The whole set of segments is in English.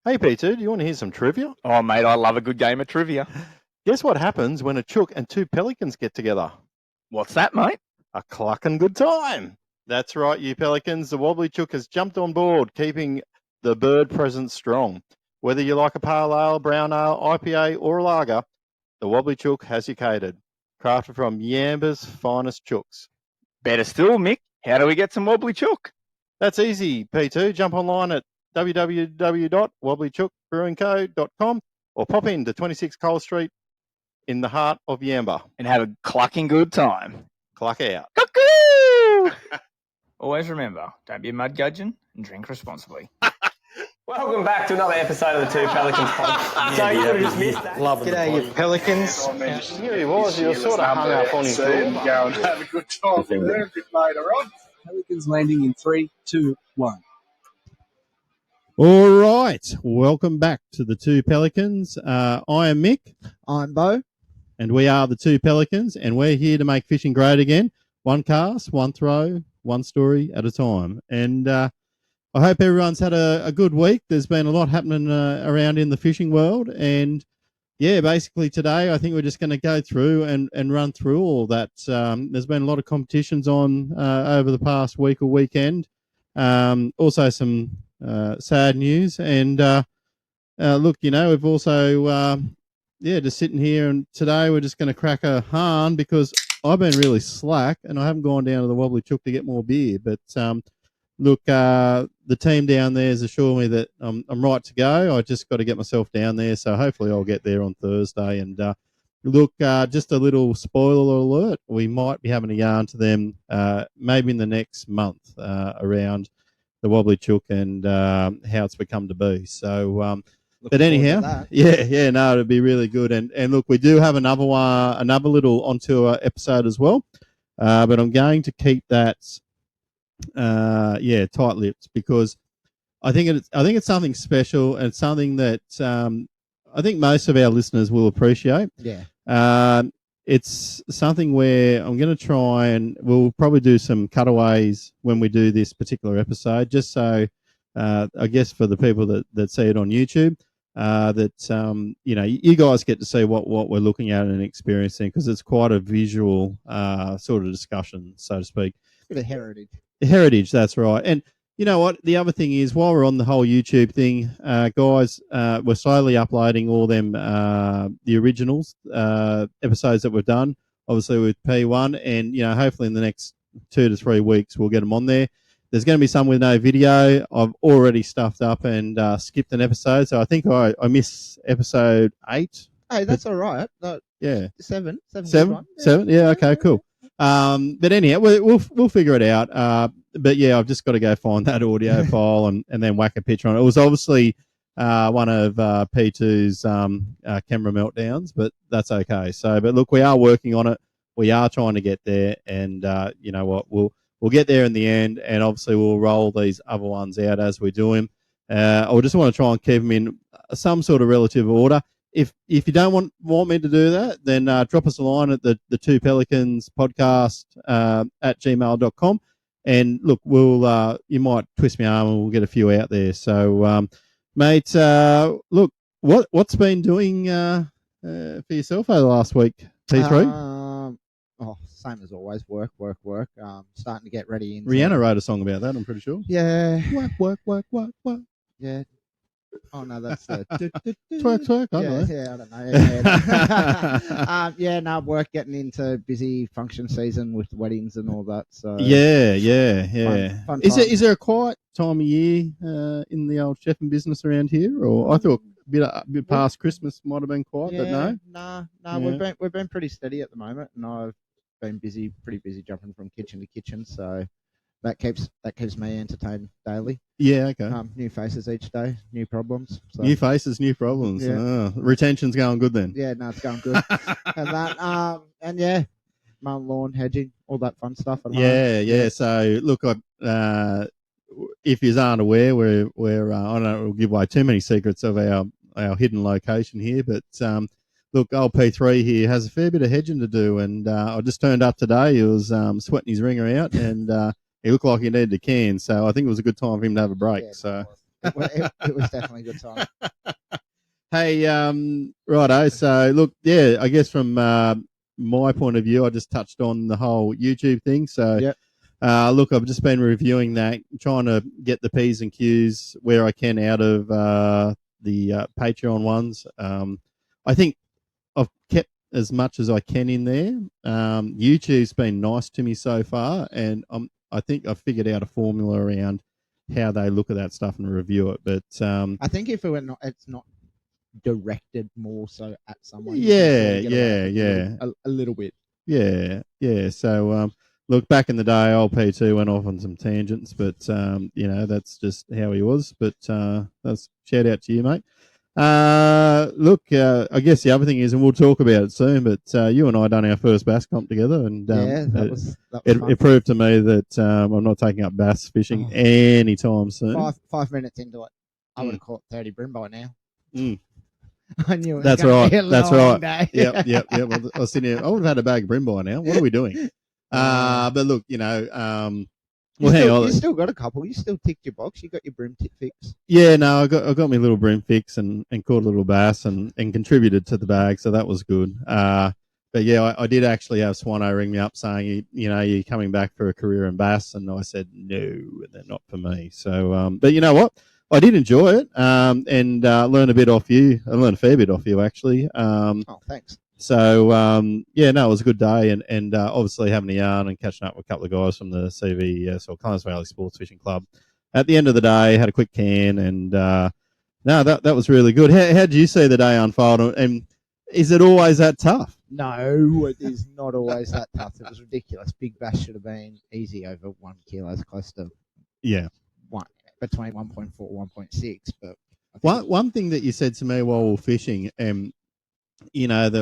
Hey, Peter, do you want to hear some trivia? Oh, mate, I love a good game of trivia. Guess what happens when a chook and two pelicans get together? What's that, mate? A clucking good time. That's right, you pelicans. The wobbly chook has jumped on board, keeping the bird presence strong. Whether you like a pale ale, brown ale, IPA, or a lager, the wobbly chook has you catered. Crafted from Yamba's finest chooks. Better still, Mick, how do we get some wobbly chook? That's easy, P2. Jump online at www.wobblychookbrewingco.com or pop in to 26 Cole Street in the heart of Yamba. And have a clucking good time. Cluck out. Cuckoo! Always remember, don't be a mud gudgeon and drink responsibly. Welcome back to another episode of the Two Pelicans podcast. So you would have just missed that. G'day, you Pelicans. Here he was. You were sort of hung up on his Go and have a good time with them a bit later on. Pelicans landing in 3, 2, 1. All right. Welcome back to the Two Pelicans. I am Mick. I'm Bo. And we are the Two Pelicans, and we're here to make fishing great again. One cast, one throw, one story at a time. And I hope everyone's had a good week. There's been a lot happening around in the fishing world. And, yeah, basically today I think we're just going to go through and run through all that. There's been a lot of competitions on over the past week or weekend. Also some sad news. And, look, you know, we've also... just sitting here, and today we're just going to crack a yarn because I've been really slack and I haven't gone down to the Wobbly Chook to get more beer. But look, the team down there has assured me that I'm right to go. I just got to get myself down there, so hopefully I'll get there on Thursday. And look, just a little spoiler alert: we might be having a yarn to them maybe in the next month around the Wobbly Chook and how it's become to be. So. But anyhow, no, it'd be really good. And look, we do have another little on-tour episode as well. But I'm going to keep that, tight-lipped because I think it's something special and something that I think most of our listeners will appreciate. Yeah. It's something where I'm going to try and we'll probably do some cutaways when we do this particular episode, just so I guess for the people that see it on YouTube. You guys get to see what we're looking at and experiencing because it's quite a visual sort of discussion, so to speak. Bit of heritage. Heritage, that's right. And you know what? The other thing is, while we're on the whole YouTube thing, guys, we're slowly uploading all them the originals episodes that we've done, obviously with P1, and hopefully in the next 2 to 3 weeks we'll get them on there. There's going to be some with no video. I've already stuffed up and skipped an episode, so I think I missed episode 8. Hey, that's all right. No, yeah, 7. 7. Yeah, okay, cool. But anyhow, we'll figure it out. But yeah, I've just got to go find that audio file and then whack a picture on it. It was obviously one of P2's camera meltdowns, but that's okay. So, but look, we are working on it. We are trying to get there, and you know what, We'll get there in the end, and obviously we'll roll these other ones out as we do them. I just want to try and keep them in some sort of relative order. If you don't want me to do that, then drop us a line at the Two Pelicans podcast at gmail.com. And look, you might twist my arm and we'll get a few out there. So, mate, look, what's been doing for yourself over the last week, P3? Same as always. Work. Starting to get ready. Rihanna wrote a song about that, I'm pretty sure. Yeah. Work. Yeah. Oh, no, that's the... Twerk. I don't know. Yeah, I don't know. Work, getting into busy function season with weddings and all that. So Yeah. Fun Is there a quiet time of year in the old chef and business around here? Or I thought a bit past Christmas might have been quiet, but no? No. Yeah. We've been pretty steady at the moment, and I've been pretty busy jumping from kitchen to kitchen, so that keeps me entertained daily. Yeah, okay. New faces each day, new problems. So. New faces, new problems. Yeah. Retention's going good then. Yeah, no, it's going good. And mowing lawn, hedging, all that fun stuff. Yeah. So look, if you aren't aware, we're I don't know, we'll give away too many secrets of our hidden location here, but look, old P3 here has a fair bit of hedging to do, and I just turned up today. He was sweating his ringer out, and he looked like he needed a can, so I think it was a good time for him to have a break. Yeah, so it was definitely a good time. Hey, righto. So, look, yeah, I guess from my point of view, I just touched on the whole YouTube thing. So, Yep. look, I've just been reviewing that, trying to get the P's and Q's where I can out of the Patreon ones. I think I've kept as much as I can in there. YouTube's been nice to me so far, and I think I've figured out a formula around how they look at that stuff and review it. But I think if it's not directed more so at someone. Yeah, you can sort of get away with yeah. a little bit. Yeah. So, look, back in the day, old P2 went off on some tangents, but that's just how he was. But that's shout out to you, mate. Look, I guess the other thing is, and we'll talk about it soon, but you and I done our first bass comp together, and that was it proved to me that I'm not taking up bass fishing anytime soon. 5 minutes into it, I would have caught 30 brim by now. Mm. I knew it. That's was right. Be a That's long right. Day. Yep. Well, I was sitting here. I would have had a bag of brim by now. What are we doing? But look, well, hang on. You still got a couple. You still ticked your box. You got your brim tip fix. Yeah, no, I got my little brim fix and caught a little bass and contributed to the bag, so that was good. But yeah, I did actually have Swano ring me up saying, you're coming back for a career in bass, and I said no, they're not for me. So, but you know what? I did enjoy it, and learn a bit off you. I learned a fair bit off you actually. Oh, thanks. So it was a good day, and obviously having a yarn and catching up with a couple of guys from the CVS or Connors Valley Sports Fishing Club. At the end of the day, had a quick can, and that was really good. How did you see the day unfold? And is it always that tough? No, it is not always that tough. It was ridiculous. Big bass should have been easy over 1 kilo, as close to between 1.4 1.6. But one thing that you said to me while we were fishing, that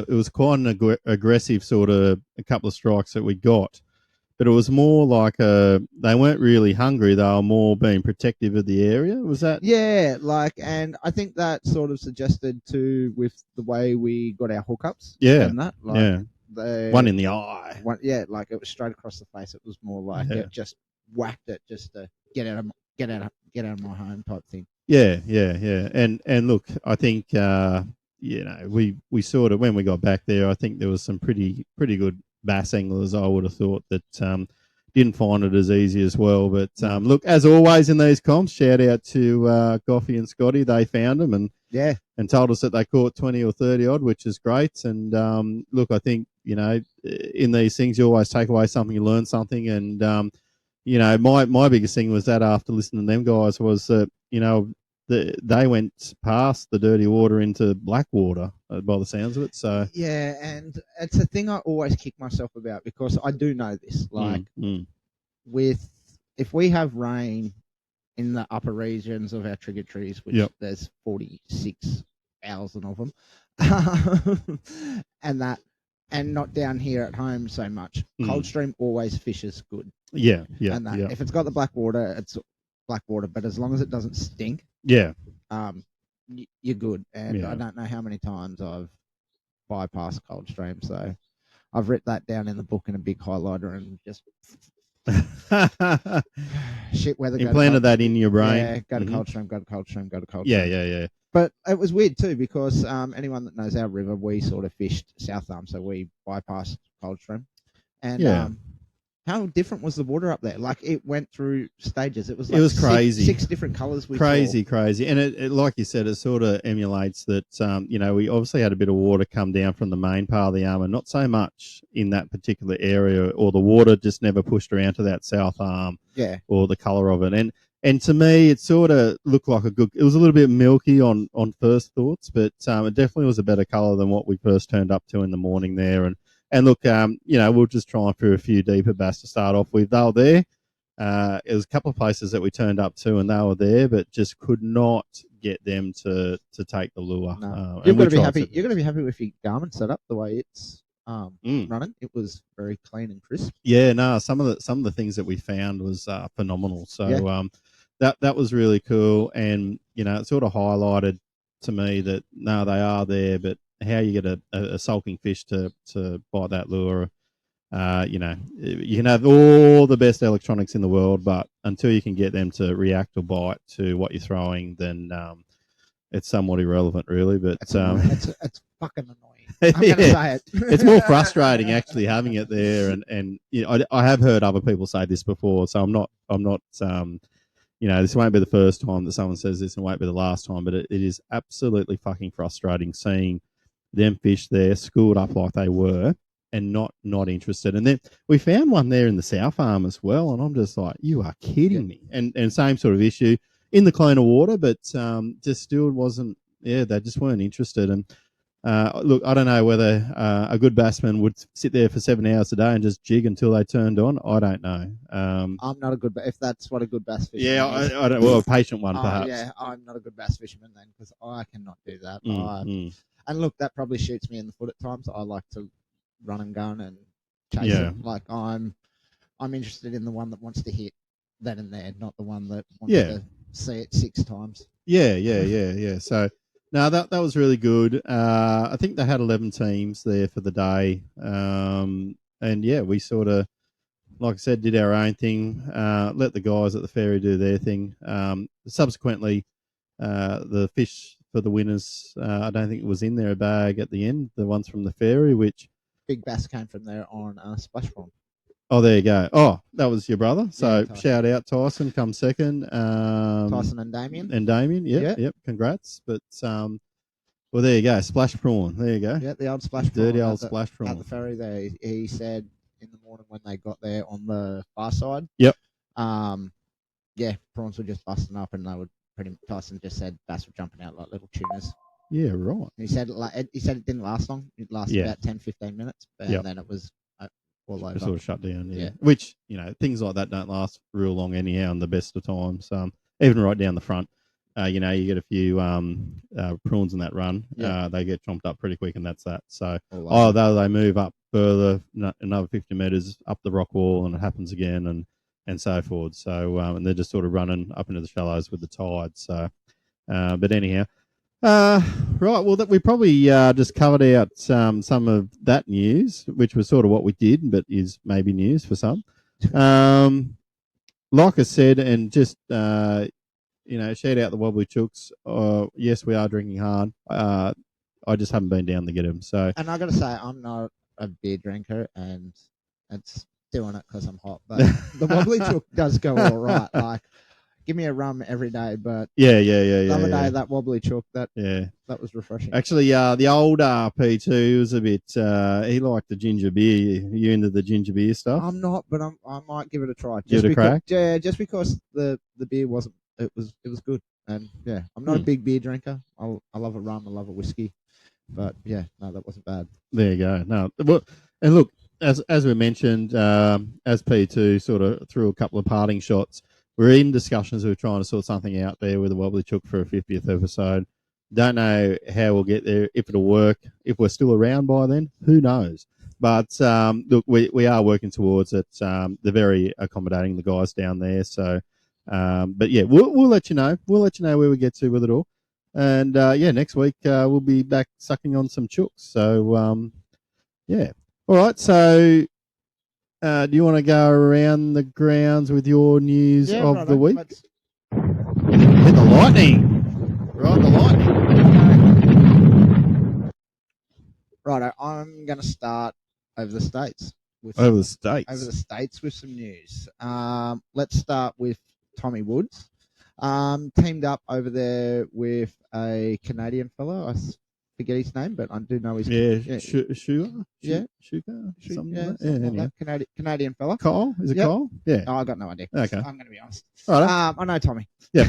it was quite an aggressive sort of a couple of strikes that we got, but it was more like they weren't really hungry. They were more being protective of the area. Was that? Yeah, and I think that sort of suggested too with the way we got our hookups. Yeah, and that one in the eye. Like it was straight across the face. It was more like it just whacked it just to get out of my home type thing. Yeah. And look, I think we sort of, when we got back there, I think there was some pretty good bass anglers. I would have thought that didn't find it as easy as well. But look, as always in these comps, shout out to Goffy and Scotty. They found them and told us that they caught 20 or 30 odd, which is great. And look, I think in these things you always take away something, you learn something. And my biggest thing was that after listening to them guys was that they went past the dirty water into black water by the sounds of it. So yeah, and it's a thing I always kick myself about because I do know this. Like if we have rain in the upper regions of our trigger trees, which there's 46,000 of them, and not down here at home so much. Coldstream always fishes good. Yeah. If it's got the black water, it's black water. But as long as it doesn't stink, you're good. And I don't know how many times I've bypassed Coldstream, so I've written that down in the book in a big highlighter and just shit weather. Implanted that in your brain. Yeah, go to Coldstream, go to Coldstream, go to Coldstream. Yeah. But it was weird too because anyone that knows our river, we sort of fished South Arm, so we bypassed Coldstream. And how different was the water up there? Like it went through stages. It was crazy. Six different colours. Crazy. And it like you said, it sort of emulates that. We obviously had a bit of water come down from the main part of the arm, and not so much in that particular area, or the water just never pushed around to that south arm. Yeah. Or the colour of it, and to me, it sort of looked like it was a little bit milky on first thoughts, but it definitely was a better colour than what we first turned up to in the morning there. And look, we'll just try and through a few deeper bass to start off with. They were there. It was a couple of places that we turned up to, and they were there, but just could not get them to take the lure. No. You're going to be happy. You're going to be happy with your Garmin setup the way it's running. It was very clean and crisp. Yeah, no. Some of the things that we found was phenomenal. So that was really cool, and it sort of highlighted to me that no, they are there, but how you get a sulking fish to bite that lure, You know, you can have all the best electronics in the world, but until you can get them to react or bite to what you're throwing, then it's somewhat irrelevant, really. But It's fucking annoying. I'm going to say it. It's more frustrating actually having it there, and you know, I have heard other people say this before, so I'm not you know, this won't be the first time that someone says this, and it won't be the last time, but it is absolutely fucking frustrating seeing them fish there schooled up like they were and not interested. And then we found one there in the South Arm as well, and I'm just like, you are kidding me. And same sort of issue in the cleaner water, but just still wasn't. Yeah, they just weren't interested. And look, I don't know whether a good bassman would sit there for 7 hours a day and just jig until they turned on. I don't know. I'm not a good, if that's what a good bass fisherman Yeah, is. I don't. Well, a patient one, perhaps. Yeah, I'm not a good bass fisherman then, because I cannot do that. Mm. And look, that probably shoots me in the foot at times. I like to run and gun and chase Yeah. it. Like I'm interested in the one that wants to hit then and there, not the one that wants Yeah. to see it 6 times. Yeah. So, no, that was really good. I think they had 11 teams there for the day. And yeah, we sort of, like I said, did our own thing. Let the guys at the ferry do their thing. Subsequently, the fish for the winners, I don't think it was in their bag at the end. The ones from the ferry, which Big bass came from there on Splash Pond. oh, there you go. Oh, that was your brother. So Yeah, Tyson. shout out Tyson, come second. Tyson and Damien. Yep. Congrats. But well, there you go. Splash prawn. There you go. Yeah, the old splash prawn. Dirty old splash prawn. At the ferry there, he said in the morning when they got there on the far side. Yep. Yeah, prawns were just busting up, and they would Tyson just said bass were jumping out like little tunas. Yeah, right. He said it didn't last long. It lasted about 10-15 minutes, and then it was all over. It sort of shut down. Yeah. Which, you know, things like that don't last real long anyhow. In the best of times, even right down the front. You know, you get a few prawns in that run. Yeah. They get chomped up pretty quick, and that's that. So, although they move up further, another 50 meters up the rock wall, and it happens again, and so forth. So, and they're just sort of running up into the shallows with the tide. So, but anyhow, right. Well, we probably just covered out some of that news, which was sort of what we did, but is maybe news for some. Like I said, and just you know, shout out the Wobbly Chooks. Yes, we are drinking hard. I just haven't been down to get them. So, and I got to say, I'm not a beer drinker, and it's doing it because I'm hot. But the Wobbly Chook does go all right. Like, give me a rum every day, but yeah. The other day, that Wobbly Chook, that was refreshing. Actually, the old P2 was a bit. He liked the ginger beer. You into the ginger beer stuff? I'm not, but I might give it a try. Give it a crack. Yeah, just because the beer wasn't. It was good, and yeah, I'm not a big beer drinker. I love a rum. I love a whiskey, but yeah, no, that wasn't bad. There you go. No, well, and look, as we mentioned, as P2 sort of threw a couple of parting shots, we're in discussions. We're trying to sort something out there with the Wobbly Chook for a 50th episode. Don't know how we'll get there, if it'll work, if we're still around by then, who knows? But look, we are working towards it. They're very accommodating, the guys down there. So, but yeah, we'll let you know. We'll let you know where we get to with it all. And yeah, next week we'll be back sucking on some chooks. So yeah, all right. So do you want to go around the grounds with your news of the week? Hit the lightning. Right, the lightning. Right, I'm going to start over the States. Over the States with some news. Let's start with Tommy Woods. Teamed up over there with a Canadian fellow. I forget his name, but I do know his name. Shuka? Anyway. Canadian fella. Kyle? Is it Kyle? Yeah. Oh, I got no idea. Okay. I'm going to be honest. Right. I know Tommy. Yeah.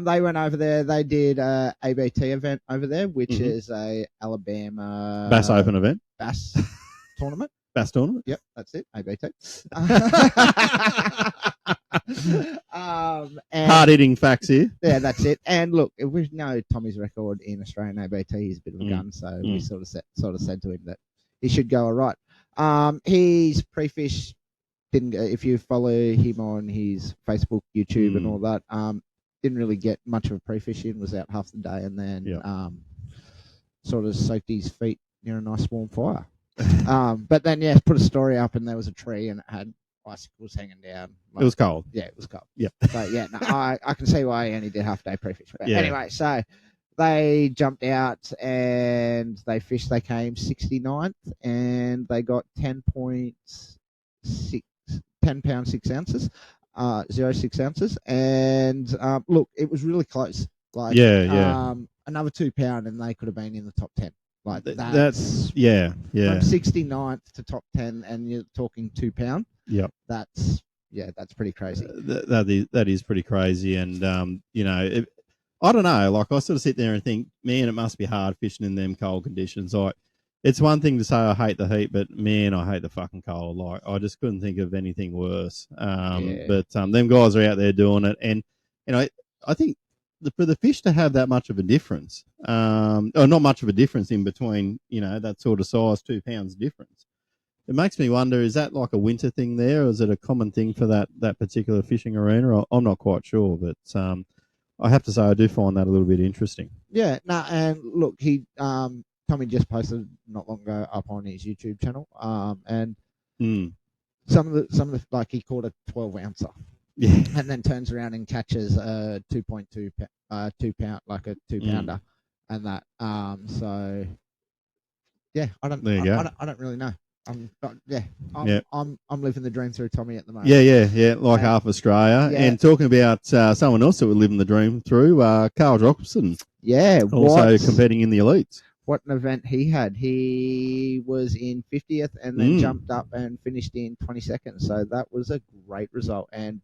They went over there. They did a ABT event over there, which is a Alabama Bass Open event. Bass tournament. Bass tournament. Yep, that's it. ABT. Hard-hitting facts here. Yeah, that's it. And look, we know Tommy's record in Australian ABT is a bit of a gun, so we sort of said to him that he should go all right. His pre-fish didn't. If you follow him on his Facebook, YouTube, and all that, didn't really get much of a pre-fish in. Was out half the day, and then sort of soaked his feet near a nice warm fire. But then put a story up, and there was a tree, and it had icicles hanging down. It was cold. Yeah, it was cold. Yeah. So no, I can see why he only did half day pre-fish. But Yeah. anyway, so they jumped out and they fished. They came 69th, and they got 10 pounds 6 ounces, 0.6 ounces. And look, it was really close. Like another 2 pound, and they could have been in the top 10. Like that's from yeah. 69th to top 10, and you're talking 2 pound. Yep. That's pretty crazy. That is pretty crazy, and I don't know. Like, I sort of sit there and think, man, it must be hard fishing in them cold conditions. Like, it's one thing to say I hate the heat, but man, I hate the fucking cold. Like, I just couldn't think of anything worse. But them guys are out there doing it, and I think for the fish to have that much of a difference, or not much of a difference in between, that sort of size, 2 pounds difference. It makes me wonder, is that like a winter thing there, or is it a common thing for that particular fishing arena? I'm not quite sure, but I have to say I do find that a little bit interesting. Yeah, and look, he Tommy just posted not long ago up on his YouTube channel, and some of the like he caught a 12 ouncer, and then turns around and catches a 2.2 2 pound, like a 2 pounder, and that so I don't really know. I'm living the dream through Tommy at the moment. Yeah, like half Australia. Yeah. And talking about someone else that we're living the dream through, Carl Jockerson. Yeah, also competing in the elites. What an event he had! He was in 50th and then jumped up and finished in 22nd. So that was a great result and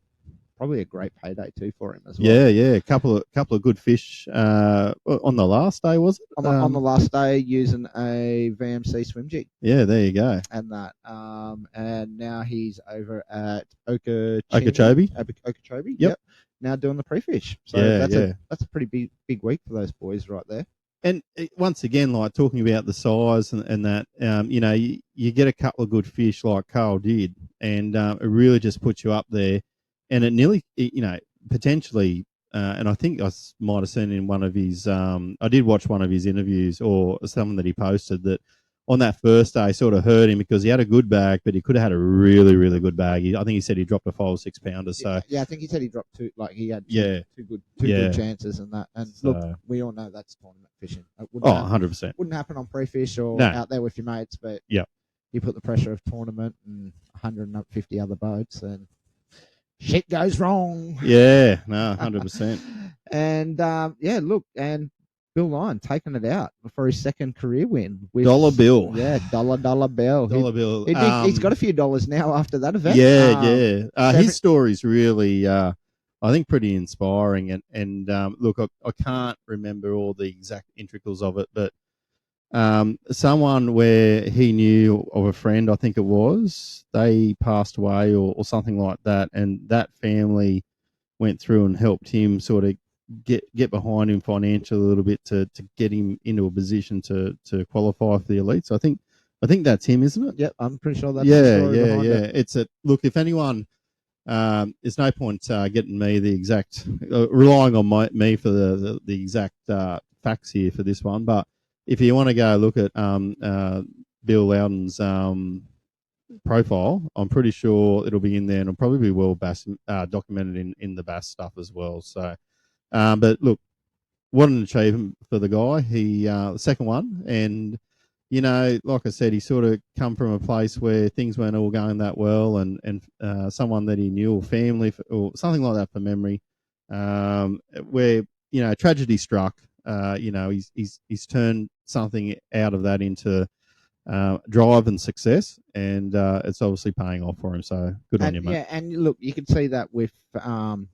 probably a great payday too for him as well. Yeah, a couple of good fish on the last day, was it? On the last day, using a VMC swim jig. Yeah, there you go. And that, and now he's over at Okeechobee. Yep. Now doing the pre-fish. So that's a pretty big week for those boys right there. And once again, like talking about the size and that, you get a couple of good fish like Carl did, and it really just puts you up there. And it nearly, potentially, and I think I might have seen in one of his, I did watch one of his interviews or something that he posted that on that first day sort of hurt him because he had a good bag, but he could have had a really, really good bag. I think he said he dropped a 5 or 6 pounder. So I think he said he dropped 2, like he had two good chances and that. And look, we all know that's tournament fishing. 100%. Wouldn't happen on pre-fish or out there with your mates, but you put the pressure of tournament and 150 other boats and shit goes wrong. Yeah, no, 100%. And look, and Bill Lyon taking it out for his second career win. With, Dollar Bill. Yeah, dollar bill. Dollar Bill. He's got a few dollars now after that event. His story's really, I think, pretty inspiring. And look, I can't remember all the exact intricals of it, but someone where he knew of a friend, I think it was, they passed away or something like that, and that family went through and helped him sort of get behind him financially a little bit to get him into a position to qualify for the elites. I think that's him, isn't it? Yep, I'm pretty sure that's the story behind it. It's look, if anyone, there's no point getting me the exact relying on me for the exact facts here for this one, but if you want to go look at Bill Loudon's profile, I'm pretty sure it'll be in there, and it'll probably be well documented in the bass stuff as well. So, but look, what an achievement for the guy. He the second one, and like I said, he sort of come from a place where things weren't all going that well, and someone that he knew or family or something like that for memory, where tragedy struck. He's turned something out of that into drive and success, and it's obviously paying off for him. So good on you, mate. Yeah, and look, you could see that with on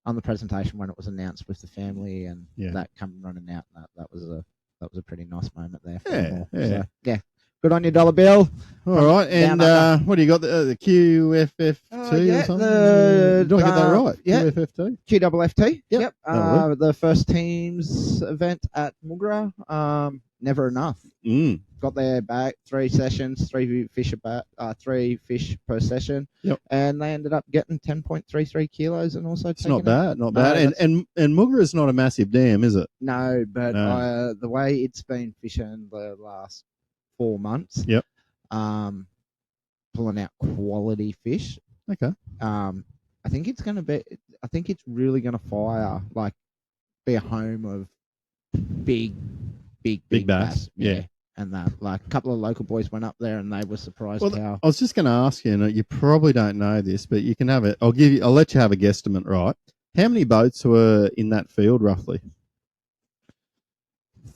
the presentation when it was announced with the family and that coming running out. That was a pretty nice moment there. For them all. Yeah. So, good on your dollar bill. All right, and what do you got? The QFFT or something? Did I get that right? Yeah, QFFT. QFFT. Yep. The first team's event at Mugra. Never enough. Got their back 3 sessions, 3 fish per session. Yep. And they ended up getting 10.33 kilos and also. It's not bad. And Mugra is not a massive dam, is it? No, but the way it's been fishing the last 4 months. Yep. Pulling out quality fish. Okay. I think it's going to be. I think it's really going to fire, like, be a home of big bass. Yeah. And that, like, a couple of local boys went up there and they were surprised Well, how. I was just going to ask you, and you probably don't know this, but you can have it. I'll let you have a guesstimate, right? How many boats were in that field, roughly?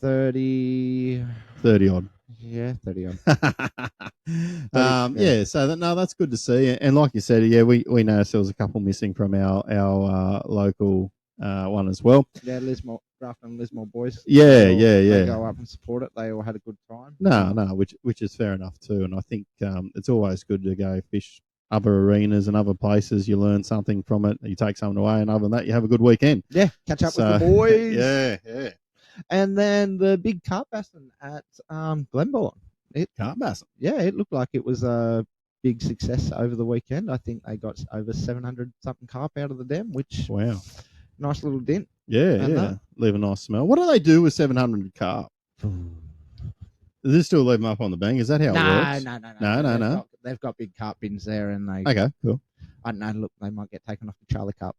30 odd. Yeah, 30 odd. Yeah. So that's good to see. And like you said, yeah, we noticed there was a couple missing from our local one as well. Yeah, Lismore, Grafton and Lismore boys. Yeah. They go up and support it. They all had a good time. No, which is fair enough too. And I think it's always good to go fish other arenas and other places. You learn something from it. You take something away, and other than that, you have a good weekend. Yeah, catch up with the boys. Yeah. And then the big carp bassin at Glenbourne. Carp bassin. Yeah, it looked like it was a big success over the weekend. I think they got over 700 something carp out of the dam, which Wow, nice little dent. Yeah. Leave a nice smell. What do they do with 700 carp? Does this still leave them up on the bank? Is that how it works? No. They've got big carp bins there, and they. Okay, cool. I don't know. Look, they might get taken off the Charlie Cup.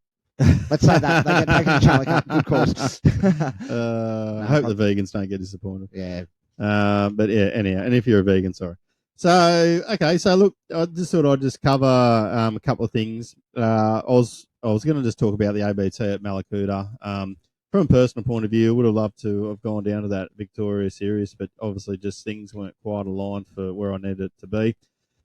Let's say that they get taken to Charlie Cup. Good cause. I hope the vegans don't get disappointed. Yeah. But yeah, anyhow, and if you're a vegan, sorry. So okay, so look, I just thought I'd just cover a couple of things. I was going to just talk about the ABT at Malakuta. From a personal point of view, I would have loved to have gone down to that Victoria series, but obviously just things weren't quite aligned for where I needed it to be.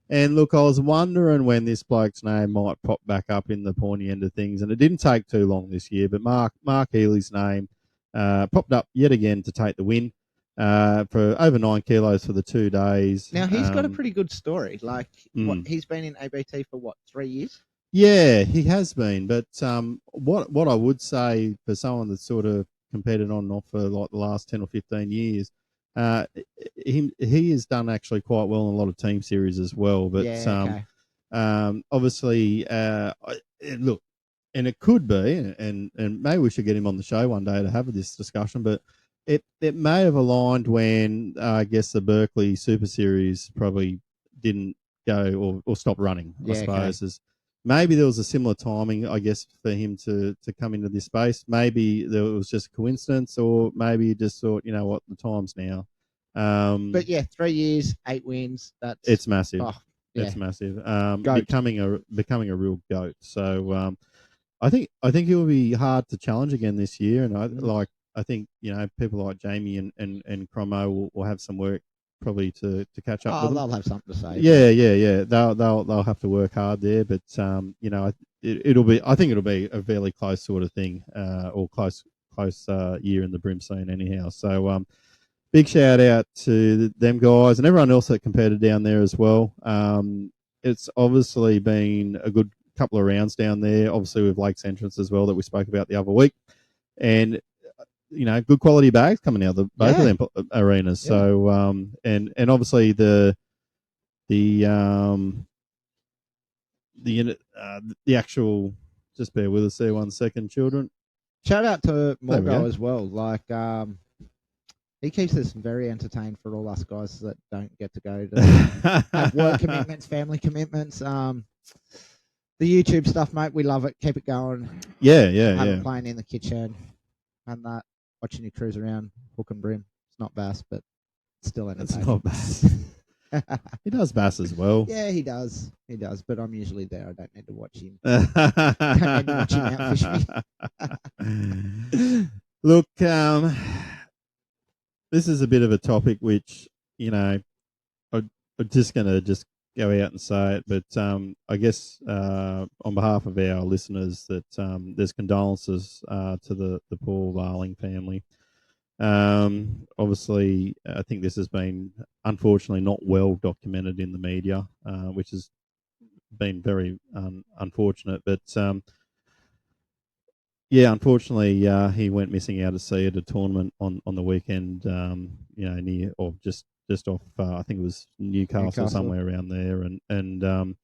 And look, I was wondering when this bloke's name might pop back up in the pointy end of things, and it didn't take too long this year. But Mark Healy's name popped up yet again to take the win for over 9 kilos for the 2 days. Now he's got a pretty good story. Like he's been in ABT for 3 years? Yeah, he has been. But what I would say for someone that's sort of competed on and off for like the last 10 or 15 years. He has done actually quite well in a lot of team series as well. But obviously, look, and it could be, and maybe we should get him on the show one day to have this discussion. But it may have aligned when I guess the Berkeley Super Series probably didn't go or stop running. I suppose is. Maybe there was a similar timing, I guess, for him to come into this space. Maybe there was just a coincidence, or maybe he just thought, you know what, the time's now. But yeah, 3 years, 8 wins. It's massive. Oh, yeah. It's massive. Becoming a real goat. So I think it will be hard to challenge again this year. And I think people like Jamie and Cromo will have some work probably to catch up with them. They'll have something to say. Yeah. They'll have to work hard there, but it'll be. I think it'll be a fairly close sort of thing, or close year in the brim scene anyhow. So big shout out to them guys and everyone else that competed down there as well. It's obviously been a good couple of rounds down there. Obviously with Lake's entrance as well that we spoke about the other week, and good quality bags coming out of both of them arenas. Yeah. So, and obviously the actual, just bear with us there 1 second, children. Shout out to Morgo as well. Like, he keeps us very entertained for all us guys that don't get to go to have work commitments, family commitments. The YouTube stuff, mate, we love it. Keep it going. Yeah. Have it playing in the kitchen and that. Watching you cruise around hook and brim. It's not bass, but it's still entertaining. It's not bass. He does bass as well. Yeah, he does. But I'm usually there. I don't need to watch him. I don't need to watch him outfish me. Look, this is a bit of a topic which, I'm just going to go out and say it. But I guess on behalf of our listeners that there's condolences to the Paul Varling family. Obviously, I think this has been unfortunately not well documented in the media, which has been very unfortunate. But unfortunately, he went missing out at sea at a tournament on the weekend. Near or just off. I think it was Newcastle, somewhere around there. And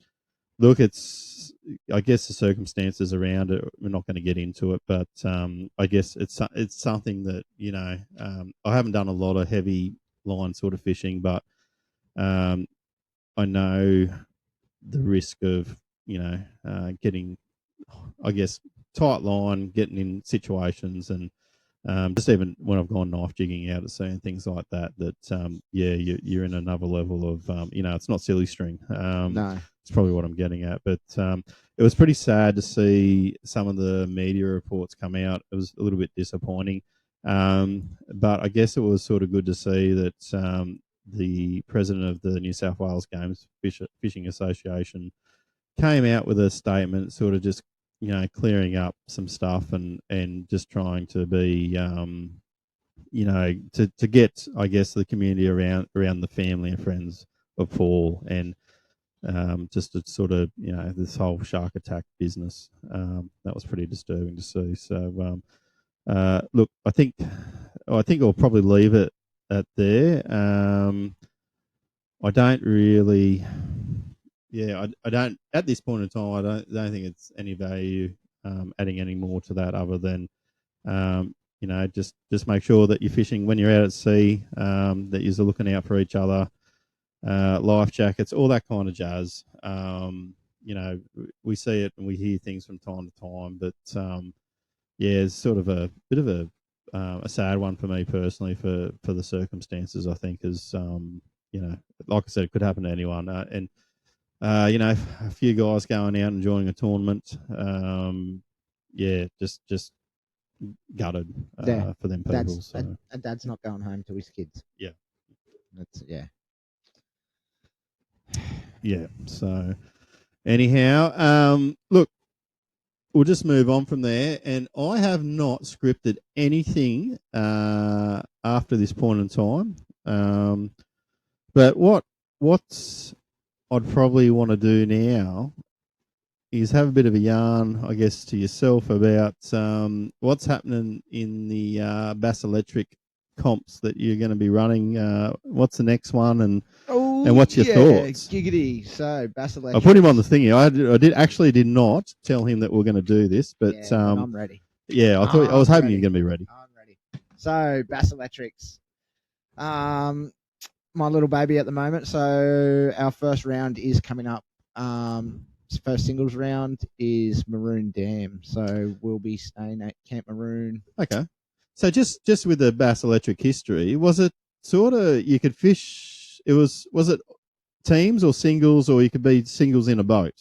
look, I guess the circumstances around it. We're not going to get into it, but I guess it's something that I haven't done a lot of heavy line sort of fishing, but I know the risk of getting, I guess, tight line, getting in situations, and just even when I've gone knife jigging out at sea and things like that, you're in another level of, it's not silly string. No. It's probably what I'm getting at. But it was pretty sad to see some of the media reports come out. It was a little bit disappointing. But I guess it was sort of good to see that the president of the New South Wales Games Fishing Association came out with a statement, sort of just clearing up some stuff and just trying to be to get, I guess, the community around the family and friends of Paul, and just to sort of this whole shark attack business, that was pretty disturbing to see. So look, I think I'll probably leave it at there. I don't really. Yeah, I don't at this point in time. I don't think it's any value adding any more to that, other than just make sure that you're fishing when you're out at sea, that you're looking out for each other, life jackets, all that kind of jazz. We see it and we hear things from time to time, but it's sort of a bit of a sad one for me personally for the circumstances. I think is like I said, it could happen to anyone, and a few guys going out enjoying a tournament. Just gutted for them people. A dad's not going home to his kids. Yeah. That's Yeah. So anyhow, look, we'll just move on from there. And I have not scripted anything after this point in time. But what's I'd probably want to do now is have a bit of a yarn, I guess, to yourself about what's happening in the Bass Electric comps that you're going to be running. What's the next one, and what's your thoughts? Giggity. So Bass Electric. I put him on the thingy. I did not tell him that we're going to do this, but I'm ready. Yeah, I was hoping you're going to be ready. I'm ready. So Bass Electrics. My little baby at the moment. So our first round is coming up. First singles round is Maroon Dam. So we'll be staying at Camp Maroon. Okay. So just with the Bass Electric history, was it sort of you could fish? Was it teams or singles, or you could be singles in a boat?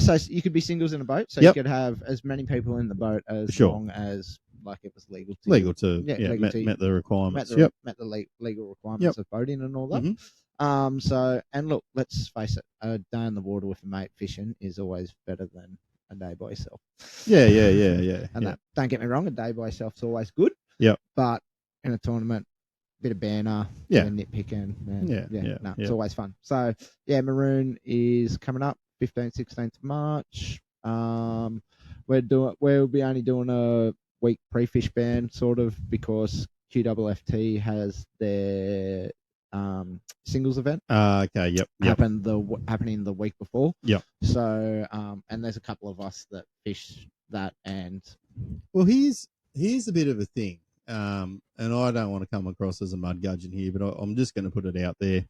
So you could be singles in a boat. So you could have as many people in the boat as long as it was legal to met the requirements. Met the legal requirements of boating and all that. Mm-hmm. So, and look, let's face it, a day in the water with a mate fishing is always better than a day by yourself. Yeah. And that, don't get me wrong, a day by yourself is always good. Yeah. But in a tournament, bit of banner, bit of nitpicking. It's always fun. So, Maroon is coming up 15th, 16th of March. We'll be only doing a week pre-fish ban, sort of, because QFFT has their singles event. Okay. Yep. Happening the week before. Yep. So, and there's a couple of us that fish that, and well, here's a bit of a thing. And I don't want to come across as a mud gudgeon here, but I'm just going to put it out there.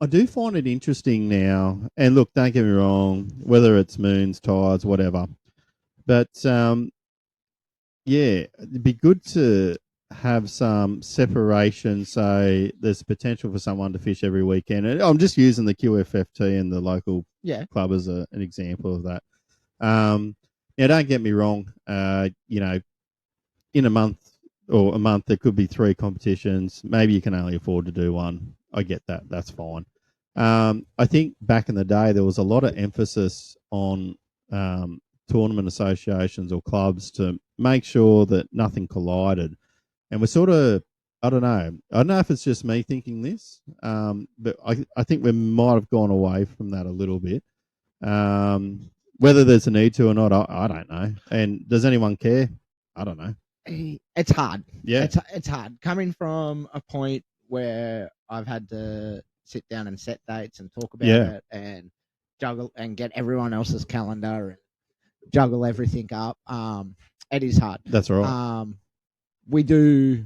I do find it interesting now, and look, don't get me wrong, whether it's moons, tides, whatever, but it'd be good to have some separation. So there's potential for someone to fish every weekend. And I'm just using the QFFT and the local club as an example of that. Now, don't get me wrong. In a month there could be 3 competitions. Maybe you can only afford to do one. I get that. That's fine. I think back in the day there was a lot of emphasis on tournament associations or clubs to make sure that nothing collided. And we're sort of, I don't know if it's just me thinking this, but I think we might have gone away from that a little bit. Whether there's a need to or not, I don't know. And does anyone care? I don't know. It's hard. Yeah. It's hard. Coming from a point where I've had to sit down and set dates and talk about it and juggle and get everyone else's calendar and juggle everything up. It is hard. That's right. We do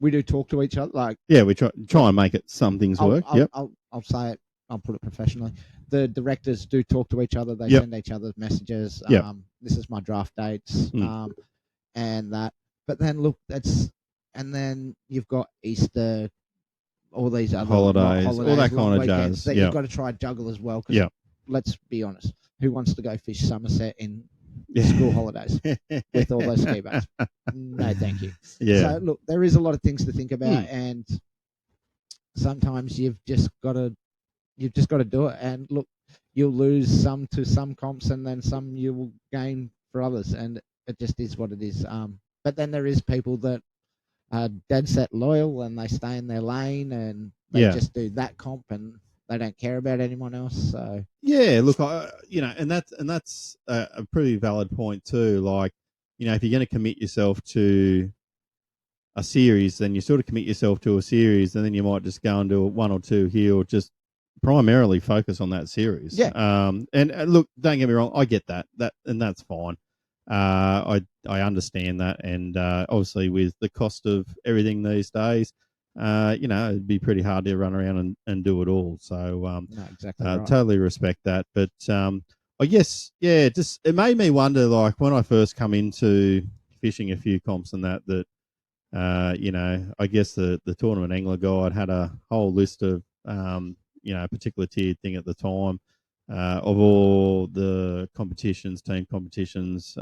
we do talk to each other. Like, Yeah, we try and make it some things work. Yep. I'll say it. I'll put it professionally. The directors do talk to each other. They Yep. send each other messages. Yep. This is my draft dates. And that. But then look, and then you've got Easter, all these other Holidays, all that long kind of weekends jazz. that Yep. you've got to try juggle as well. 'Cause Yep. let's be honest, who wants to go fish Somerset in school holidays with all those ski bags? No, thank you. Yeah. So look, there is a lot of things to think about, and sometimes you've just got to do it. And look, you'll lose some to some comps, and then some you will gain for others, and it just is what it is. But then there is people that are dead set loyal, and they stay in their lane, and they just do that comp, and they don't care about anyone else. So yeah, look, and that's a pretty valid point too. Like, if you're going to commit yourself to a series, then you sort of commit yourself to a series, and then you might just go and do one or two here, or just primarily focus on that series. Yeah. And look, don't get me wrong, I get that, and that's fine. I understand that, and obviously with the cost of everything these days, it'd be pretty hard to run around and do it all. So no, exactly right. totally respect that. But I guess, it made me wonder, like when I first come into fishing a few comps and that I guess the tournament angler guide had a whole list of particular tiered thing at the time of all the team competitions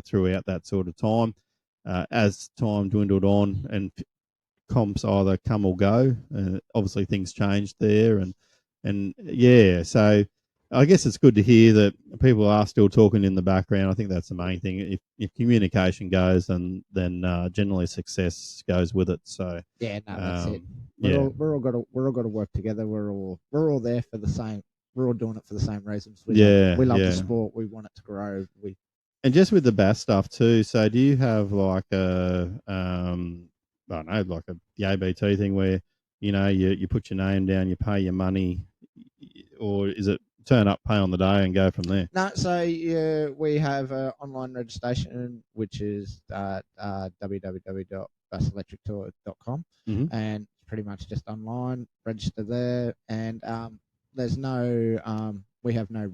throughout that sort of time. As time dwindled on and comps either come or go, obviously things changed there, so I guess it's good to hear that people are still talking in the background. I think that's the main thing. If communication goes, then generally success goes with it. So yeah, no, that's it. Yeah, We're all got to work together. We're all there for the same. We're all doing it for the same reasons. We love the sport. We want it to grow. And just with the bass stuff too. So do you have like a I don't know, like the ABT thing where you put your name down, you pay your money, or is it turn up, pay on the day, and go from there? No, so we have online registration, which is www.buselectrictour.com, and it's pretty much just online. Register there, and there's no we have no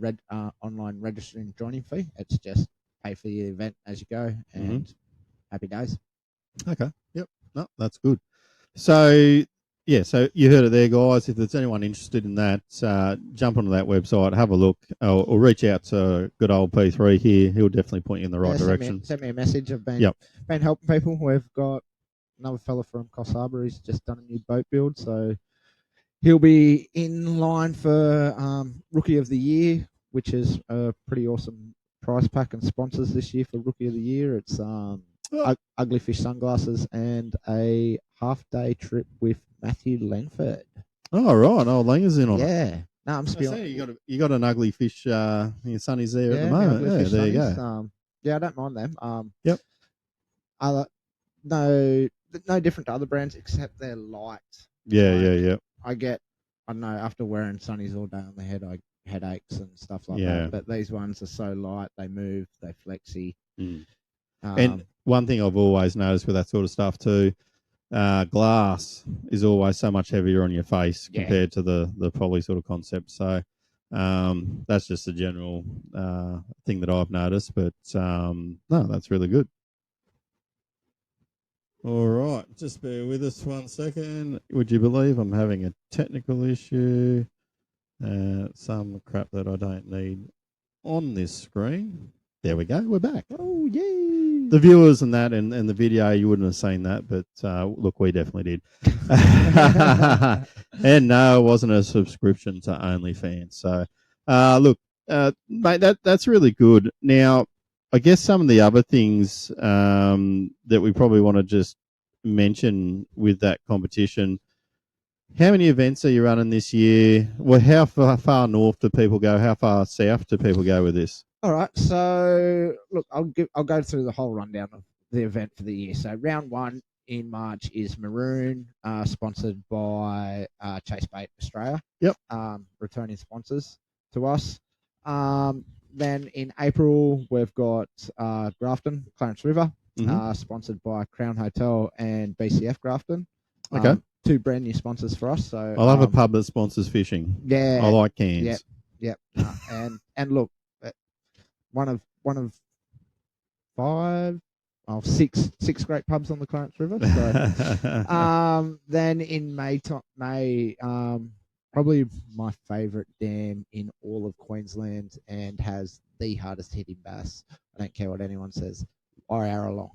online registering joining fee. It's just pay for the event as you go, and happy days. Okay. Yep. No, that's good. So so you heard it there, guys. If there's anyone interested in that, jump onto that website, have a look, or reach out to good old P3 here. He'll definitely point you in the right direction. Send me a message. I've been helping people. We've got another fella from Coffs Harbour. He's just done a new boat build, so he'll be in line for Rookie of the Year, which is a pretty awesome prize pack and sponsors this year for Rookie of the Year. It's Ugly Fish sunglasses and a half-day trip with Matthew Langford. Oh, right. Oh, Langer's in on it. Yeah. No, I'm spilling. You got an ugly fish. Your sonny's there at the moment. Yeah, there you go. Yeah, I don't mind them. Yep. No different to other brands except they're light. Yeah. I don't know, after wearing sunnies all day on the head, I headaches and stuff like that. But these ones are so light, they move, they flexy. And one thing I've always noticed with that sort of stuff too, glass is always so much heavier on your face compared to the poly sort of concept. So that's just a general thing that I've noticed. But no, that's really good. All right, just bear with us 1 second. Would you believe I'm having a technical issue? Some crap that I don't need on this screen. There we go. We're back. Oh, yay. The viewers and that and the video, you wouldn't have seen that, but look, we definitely did. And no, it wasn't a subscription to OnlyFans. So, look, mate, that's really good. Now, I guess some of the other things that we probably want to just mention with that competition. How many events are you running this year? Well, how far north do people go? How far south do people go with this? All right, so look, I'll go through the whole rundown of the event for the year. So round 1 in March is Maroon, sponsored by Chase Bait Australia. Yep. Returning sponsors to us. Then in April we've got Grafton, Clarence River, sponsored by Crown Hotel and BCF Grafton. Okay. 2 brand new sponsors for us. So I love a pub that sponsors fishing. Yeah, I like cans. Yep. And look, one of 6 great pubs on the Clarence River. So, then in May, probably my favourite dam in all of Queensland and has the hardest hitting bass. I don't care what anyone says. Wyaralong.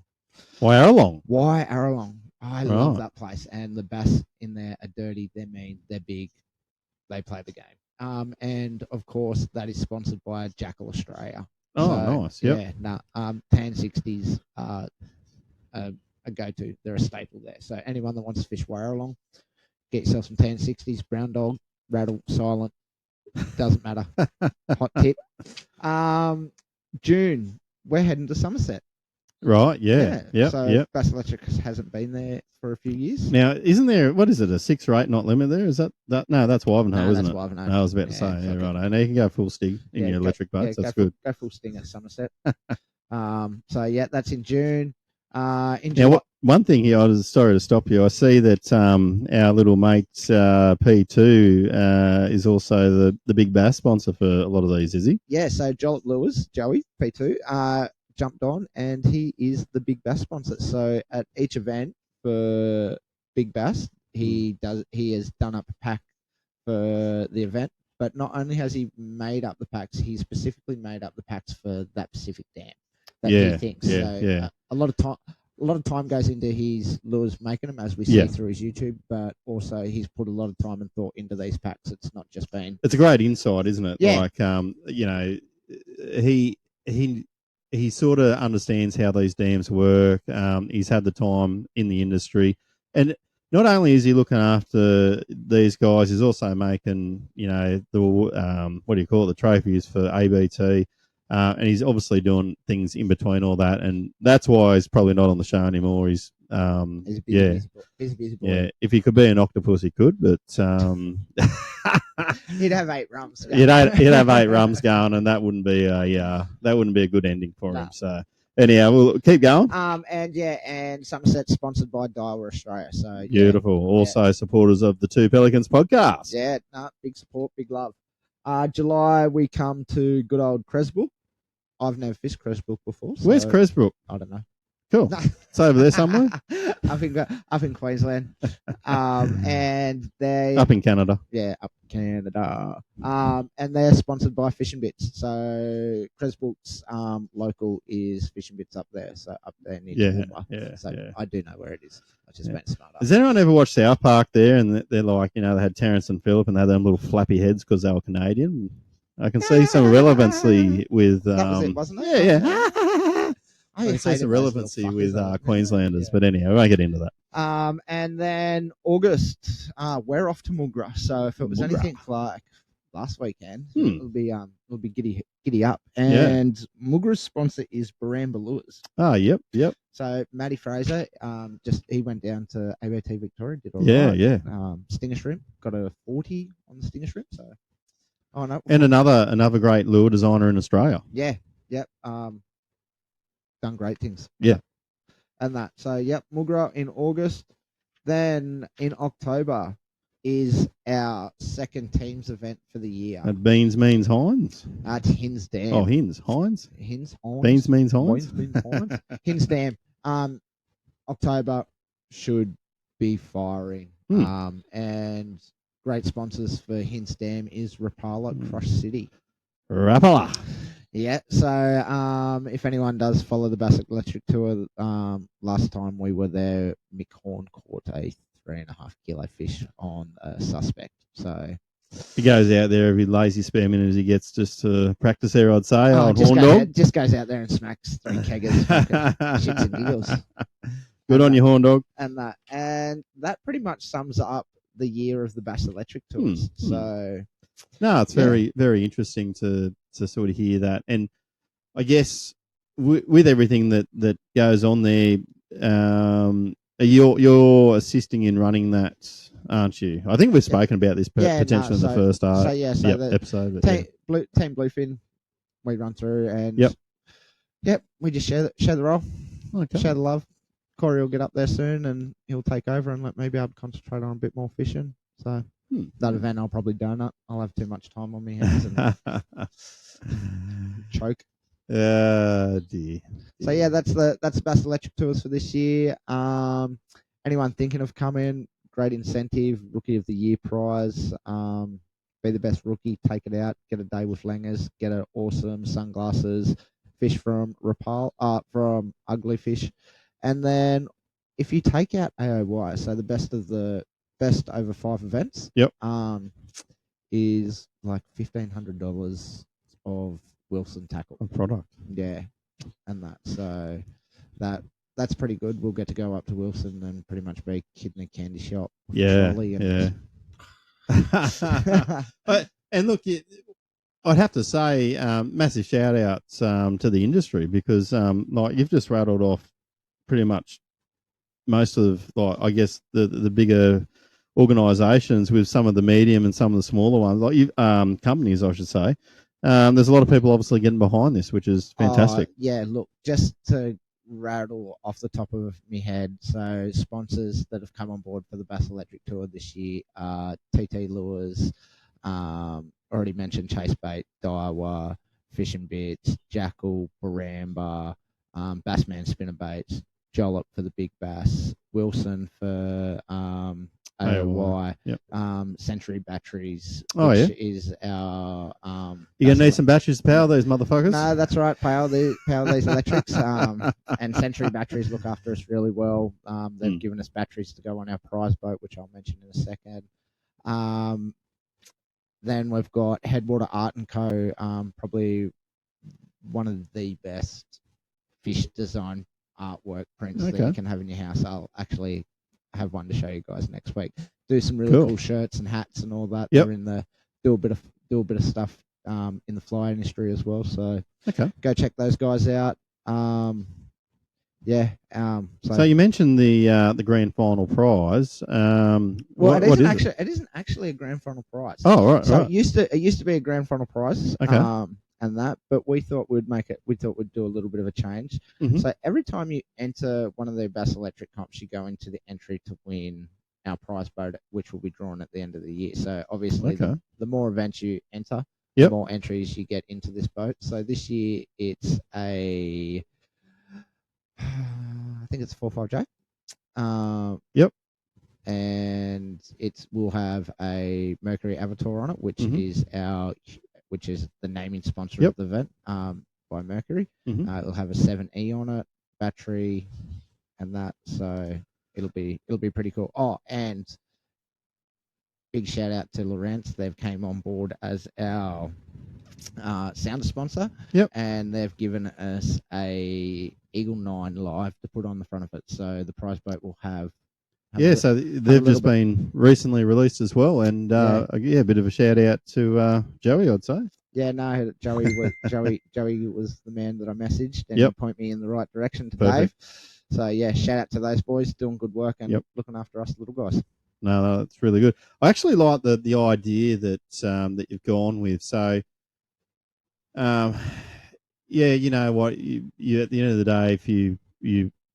Wyaralong. I love that place, and the bass in there are dirty. They're mean. They're big. They play the game. And of course, that is sponsored by Jackal Australia. Oh, So, nice. Yep. Yeah. Tan 60s are a go-to. They're a staple there. So anyone that wants to fish Wyaralong, get yourself some Tan 60s, brown dog, rattle, silent. Doesn't matter. Hot tip. June, we're heading to Somerset. Right, yeah. Yep, so Bass Electric hasn't been there for a few years. Now, isn't there, what is it, a 6 or 8 knot limit there? Is that no, that's Wivenhoe, isn't that's it? Wivenhoe. No, I was about to say, right. Now you can go full sting in your electric boats. That's good. Go full sting at Somerset. So, yeah, that's in June. Now, one thing here, I was sorry to stop you. I see that our little mate P2 is also the big bass sponsor for a lot of these, is he? Yeah, so Jollett Lewis, Joey, P2, jumped on, and he is the big bass sponsor. So at each event for Big Bass, he has done up a pack for the event. But not only has he made up the packs, he specifically made up the packs for that specific dam that he thinks. A lot of time goes into his lures making them, as we see through his YouTube. But also he's put a lot of time and thought into these packs. It's not just been. It's a great insight, isn't it? Yeah. Like he sort of understands how these dams work. He's had the time in the industry, and not only is he looking after these guys, he's also making the what do you call it, the trophies for ABT, and he's obviously doing things in between all that, and that's why he's probably not on the show anymore. He's a busy boy. Yeah, if he could be an octopus, he could, but he'd have 8 rums. He'd have 8 rums going, and that wouldn't be a good ending for him. So anyhow, we'll keep going. And Somerset's sponsored by Daiwa Australia. So beautiful. Also supporters of the Two Pelicans podcast. Yeah, big support, big love. July we come to good old Cresbrook. I've never fished Cresbrook before. So where's Cresbrook? I don't know. Cool. It's over there somewhere. up in Queensland, and they up in Canada. Yeah, up in Canada. And they're sponsored by Fishing Bits. So Cresbrook's local is Fishing Bits up there. So up there near Toowoomba. So I do know where it is. I just been smart. Has anyone ever watched South Park there? And they're like, they had Terrence and Phillip, and they had them little flappy heads because they were Canadian. I can see some relevancy with. That was it, wasn't it? Yeah. I can see some relevancy with Queenslanders, but anyhow, I won't get into that. And then August, we're off to Mugra. So if it was anything like last weekend, it'll be giddy up. And Mugra's sponsor is Baramba Lures. Oh, yep. So Matty Fraser, he went down to ABT Victoria, did all right. Yeah. Stinger shrimp, got a 40 on the stinger shrimp. So, no. And another great lure designer in Australia. Yeah. Yep. Done great things. Yeah. And that. So, Mugra in August. Then in October is our second teams event for the year. At Beans means Hines? At Hins Dam. Oh, Hins. Hines? Hins, Hines. Beans means Hines? Hins Dam. October should be firing. And great sponsors for Hins Dam is Rapala Crush City. Rapala. Yeah, so if anyone does follow the Bass Electric Tour, last time we were there, Mick Horn caught a 3.5 kilo fish on a suspect. So he goes out there every lazy spare minute he gets just to practice there, I'd say. Horn dog. Just goes out there and smacks 3 keggers, shits and giggles. Good on you, Horn dog. And that pretty much sums up the year of the Bass Electric Tours. So no, it's very, very interesting to sort of hear that. And I guess with everything that goes on there, you're assisting in running that, aren't you? I think we've spoken about this potentially in the first episode. Team Bluefin, we run through and we just share the role, share the love. Corey will get up there soon and he'll take over and maybe I'll concentrate on a bit more fishing. So that event I'll probably donut. I'll have too much time on my hands and choke. Dear. So yeah, that's the Bass Electric Tours for this year. Anyone thinking of coming, great incentive, Rookie of the Year prize. Be the best rookie, take it out, get a day with Langers, get an awesome sunglasses, fish from from Ugly Fish, and then if you take out AOY, so the best over 5 events, is like $1,500 of Wilson tackle. A product. Yeah, and that. So that's pretty good. We'll get to go up to Wilson and pretty much be a kid in a candy shop. Yeah, and look, I'd have to say, massive shout outs to the industry because, like you've just rattled off pretty much most of, like I guess the bigger organisations with some of the medium and some of the smaller ones, like companies, I should say. There's a lot of people obviously getting behind this, which is fantastic. Yeah, look, just to rattle off the top of my head, so sponsors that have come on board for the Bass Electric Tour this year are TT Lures, already mentioned Chase Bait, Daiwa, Fish and Bits, Jackal, Baramba, Bassman Spinnerbaits, Jollop for the big bass, Wilson for AOY, Century Batteries, which is our. You gonna need some batteries to power those motherfuckers? No, that's right. Power these electrics. And Century Batteries look after us really well. They've given us batteries to go on our prize boat, which I'll mention in a second. Then we've got Headwater Art and Co. Probably one of the best fish design artwork prints that you can have in your house. I'll actually have one to show you guys next week. Do some really cool shirts and hats and all that. They're in the do a bit of stuff in the fly industry as well. So go check those guys out. So you mentioned the grand final prize. It isn't actually a grand final prize. Oh, right. So right. it used to be a grand final prize. Okay. And that, but we thought we'd do a little bit of a change. Mm-hmm. So every time you enter one of the Bass Electric comps, you go into the entry to win our prize boat, which will be drawn at the end of the year. So obviously, the more events you enter, the more entries you get into this boat. So this year it's I think it's 4.5J. And we'll have a Mercury Avatar on it, which is the naming sponsor of the event by Mercury. It'll have a 7E on it, battery, and that. So it'll be pretty cool. Oh, and big shout out to Lawrence. They've came on board as our sounder sponsor. And they've given us a Eagle 9 Live to put on the front of it. So the prize boat will have. So they've just been recently released as well, and a bit of a shout out to Joey, I'd say. Yeah, no, Joey was the man that I messaged and he pointed me in the right direction to Dave. So yeah, shout out to those boys doing good work and looking after us little guys. No, that's really good. I actually like the idea that that you've gone with. So, you know what, you at the end of the day, if you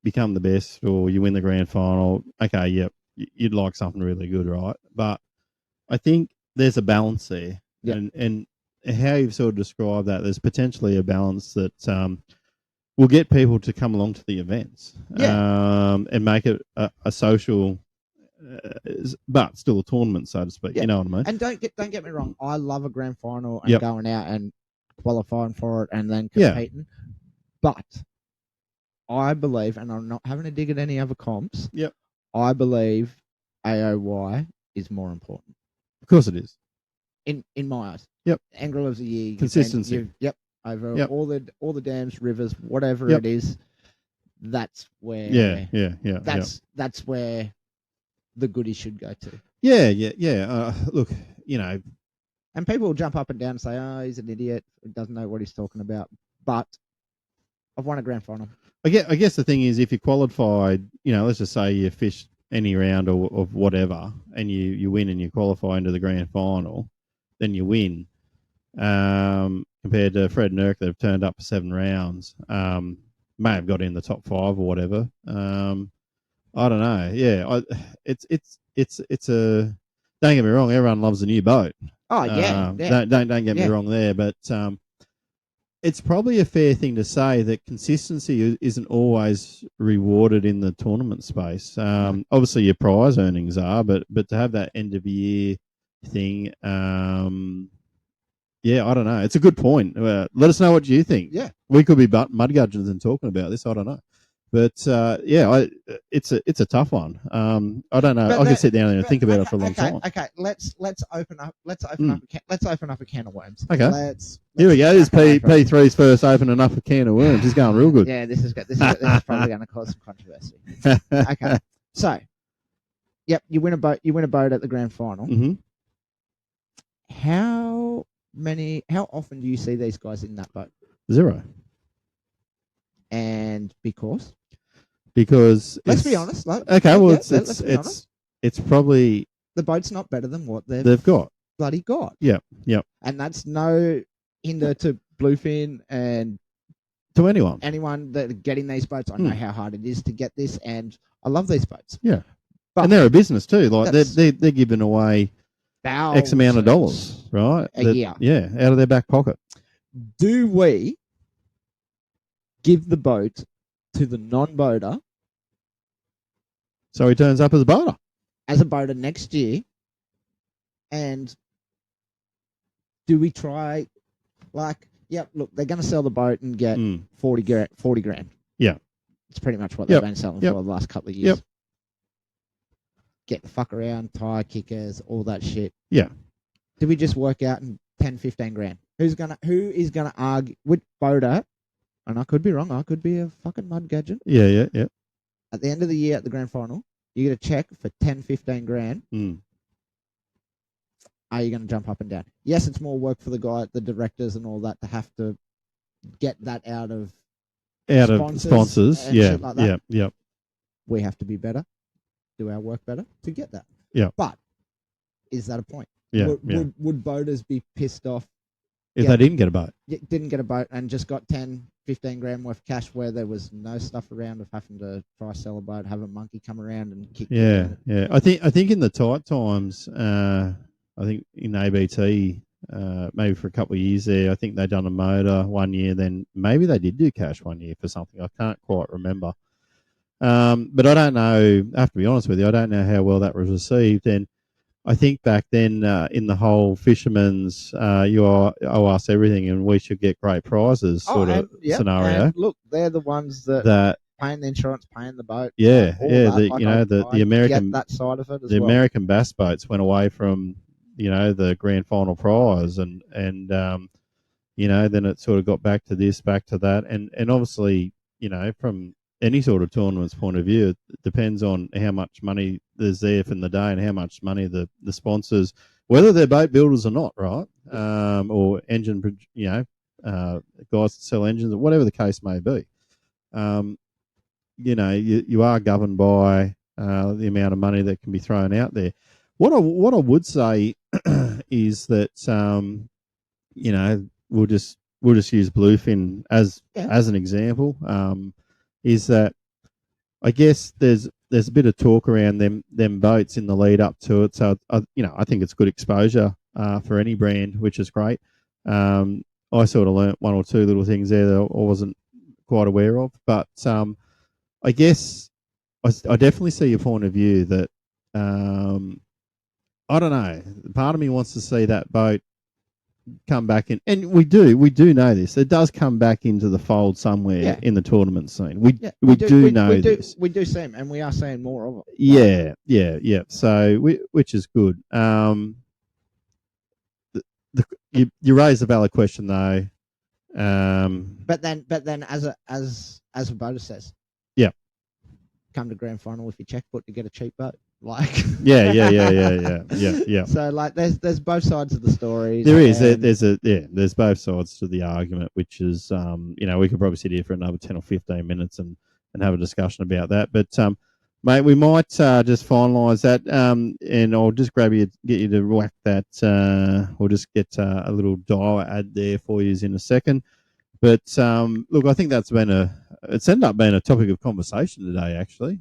become the best or you win the grand final, you'd like something really good, right? But I think there's a balance there. And how you've sort of described that, there's potentially a balance that will get people to come along to the events and make it a social, but still a tournament, so to speak. You know what I mean? And don't get me wrong, I love a grand final and going out and qualifying for it and then competing. But I believe, and I'm not having a dig at any other comps, I believe AOY is more important. Of course it is. In my eyes. Angler of the Year. Consistency. Over all the dams, rivers, whatever it is, that's where that's where the goodies should go to. Look, you know. And people will jump up and down and say, oh, he's an idiot, he doesn't know what he's talking about. But I've won a grand final. I guess the thing is, if you qualified, you know, let's just say you fished any round or whatever, and you win and you qualify into the grand final, then you win. Compared to Fred and Nurk that have turned up for 7 rounds, may have got in the top 5 or whatever. I don't know. Yeah, it's a. Don't get me wrong. Everyone loves a new boat. Oh yeah, yeah. Don't get me Yeah. wrong there, but it's probably a fair thing to say that consistency isn't always rewarded in the tournament space. Obviously, your prize earnings are, but to have that end of year thing, yeah, I don't know. It's a good point. Let us know what you think. Yeah. We could be mudgudgeons and talking about this. I don't know. But it's a tough one. I don't know. I could sit down there and think about it for a long time. Okay, let's open up a can of worms. Okay. Here we go. This is P3's first opening up a can of worms. He's going real good. Yeah, this is probably going to cause some controversy. Okay, so yep, you win a boat at the grand final. Mm-hmm. How often do you see these guys in that boat? 0. And because let's be honest. It's probably the boat's not better than what they've got. Bloody got. Yeah. And that's no hinder to Bluefin and to anyone that are getting these boats. I know how hard it is to get this, and I love these boats. Yeah, but and they're a business too. Like they're giving away X amount of dollars, right? A year. Yeah, out of their back pocket. Do we give the boat to the non-boater, so he turns up as a boater next year? And do we try, like, yeah, look, they're going to sell the boat and get 40 grand. Yeah. It's pretty much what they've been selling for the last couple of years. Yep. Get the fuck around, tire kickers, all that shit. Yeah. Do we just work out in 10, 15 grand? Who is gonna argue with boater? And I could be wrong. I could be a fucking mudgudgeon. Yeah. At the end of the year at the grand final, you get a check for 10, 15 grand. Are you going to jump up and down? Yes, it's more work for the directors and all that to have to get that out of sponsors. Yeah, like that. Yeah. We have to be better, do our work better to get that. Yeah. But is that a point? Yeah. Would boaters be pissed off if they didn't get a boat? Didn't get a boat and just got 10, 15 grand worth of cash where there was no stuff around of having to try sell a boat, have a monkey come around and kick. Yeah. I think in the tight times, I think in ABT, maybe for a couple of years there, I think they'd done a motor one year. Then maybe they did do cash one year for something. I can't quite remember. But I don't know. I have to be honest with you. I don't know how well that was received. And I think back then in the whole fisherman's you owe us everything and we should get great prizes scenario. And look, they're the ones that paying the insurance, paying the boat. Yeah, the American get that side of it as the American bass boats went away from the grand final prize and then it sort of got back to this, back to that, and obviously from any sort of tournament's point of view, it depends on how much money there's there from the day and how much money the sponsors, whether they're boat builders or not, right? Or engine, guys that sell engines, or whatever the case may be. You are governed by the amount of money that can be thrown out there. What I would say is that we'll just use Bluefin as an example. Is that I guess there's a bit of talk around them boats in the lead up to it. So I think it's good exposure for any brand, which is great. I sort of learnt one or two little things there that I wasn't quite aware of, but I guess I definitely see your point of view that I don't know. Part of me wants to see that boat come back in, and we do know this. It does come back into the fold somewhere in the tournament scene. We do know this. We do see them, and we are seeing more of it. Yeah. So which is good. You raise a valid question though. But then, as a boater says, come to grand final with your checkbook to get a cheap boat. Like yeah. So like there's both sides of the story. There's both sides to the argument, which is we could probably sit here for another 10 or 15 minutes and have a discussion about that. But mate, we might just finalise that and I'll just get you to whack that. We'll just get a little dial ad there for you in a second. But look, I think that's it's ended up being a topic of conversation today, actually.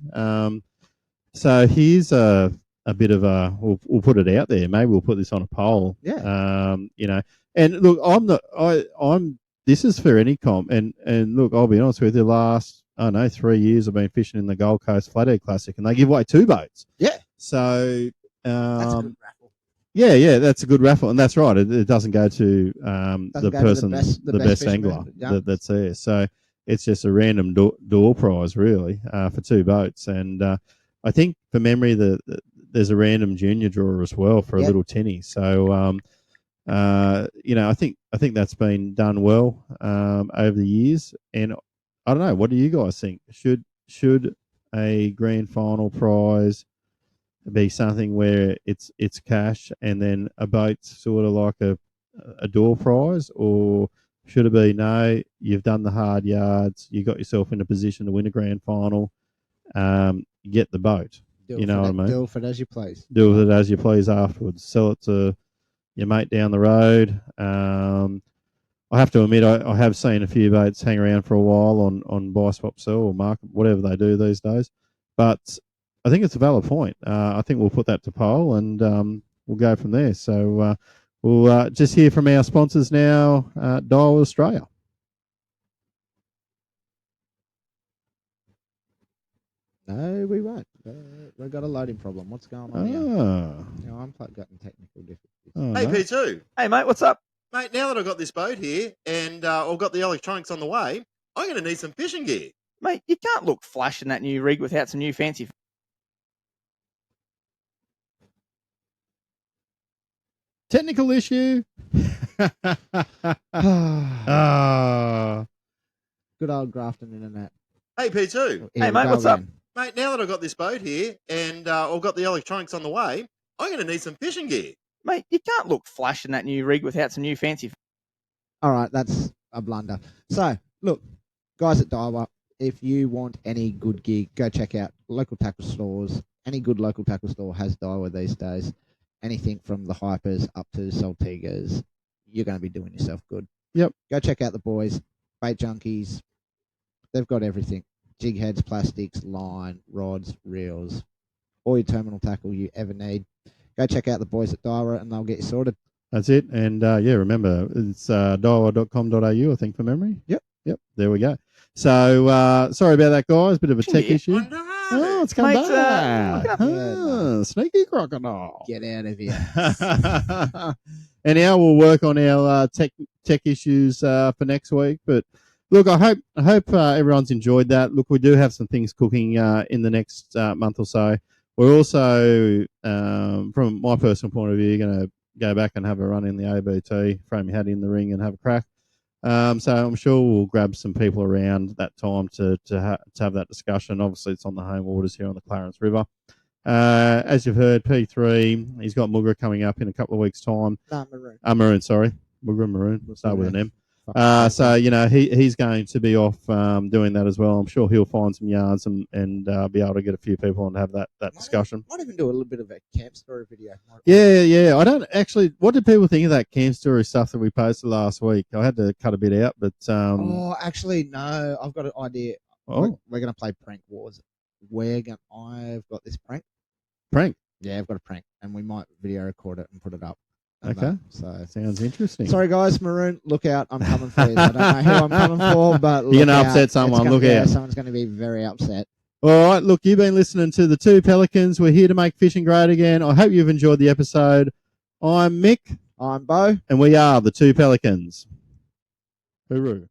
So here's a bit of we'll put it out there. Maybe we'll put this on a poll. Yeah. And look, this is for any comp, and look, I'll be honest with you. Last 3 years I've been fishing in the Gold Coast Flathead Classic, and they give away 2 boats. Yeah. So That's a good raffle. yeah, that's a good raffle, and that's right. It doesn't go to the go person, to the best fisherman. angler Yeah. that's there. So it's just a random door prize, really, for 2 boats. And I think, for memory, there's a random junior draw as well for a little tinny. So I think that's been done well over the years. And I don't know, what do you guys think? Should a grand final prize be something where it's cash and then a boat's sort of like a door prize, or should it be, no, you've done the hard yards, you got yourself in a position to win a grand final, you get the boat. You know what I mean? Do it as you please. Do with it as you please afterwards. Sell it to your mate down the road. I have to admit, I have seen a few boats hang around for a while on buy, swap, sell, or market, whatever they do these days. But I think it's a valid point. I think we'll put that to poll, and we'll go from there. So we'll just hear from our sponsors now, Dial Australia. No, we won't. We've got a loading problem. What's going on here? No, I'm getting technical difficulties. Hey, no. P2. Hey, mate, what's up? Mate, now that I've got this boat here and I've got the electronics on the way, I'm going to need some fishing gear. Mate, you can't look flash in that new rig without some new fancy. Technical issue. Good old Grafton internet. Hey, P2. Here Hey, we mate, go what's up? again. Mate, now that I've got this boat here and I've got the electronics on the way, I'm going to need some fishing gear. Mate, you can't look flash in that new rig without some new fancy. All right, that's a blunder. So, look, guys at Diver, if you want any good gear, go check out local tackle stores. Any good local tackle store has Diver these days. Anything from the Hypers up to Saltigas, you're going to be doing yourself good. Yep. Go check out the boys, Bait Junkies. They've got everything. Jig heads, plastics, line, rods, reels, all your terminal tackle you ever need. Go check out the boys at Diver and they'll get you sorted. That's it. And remember, it's dial.com.au, I think, from memory. Yep. There we go. So sorry about that, guys. Bit of a tech issue. Oh, it's come Mate, back. Sneaky crocodile. Get out of here. Anyhow, we'll work on our tech issues for next week. But look, I hope everyone's enjoyed that. Look, we do have some things cooking in the next month or so. We're also, from my personal point of view, going to go back and have a run in the ABT, throw my hat in the ring and have a crack. So I'm sure we'll grab some people around that time to have that discussion. Obviously, it's on the home waters here on the Clarence River. As you've heard, P3, he's got Mugger coming up in a couple of weeks' time. Maroon. Maroon, sorry. Mugger and Maroon. We'll start with an M. So, he's going to be off doing that as well. I'm sure he'll find some yards and be able to get a few people and have that discussion. Might even do a little bit of a camp story video. Yeah. I don't actually. What did people think of that camp story stuff that we posted last week? I had to cut a bit out, but Actually, no. I've got an idea. Oh. We're going to play prank wars. I've got this prank. Prank. Yeah, I've got a prank, and we might video record it and put it up. Okay. So sounds interesting. Sorry, guys, Maroon, look out! I'm coming for you. I don't know who I'm coming for, but you're gonna upset someone. Look out! Someone's going to be very upset. All right, look, you've been listening to the Two Pelicans. We're here to make fishing great again. I hope you've enjoyed the episode. I'm Mick. I'm Bo, and we are the Two Pelicans. Hooroo.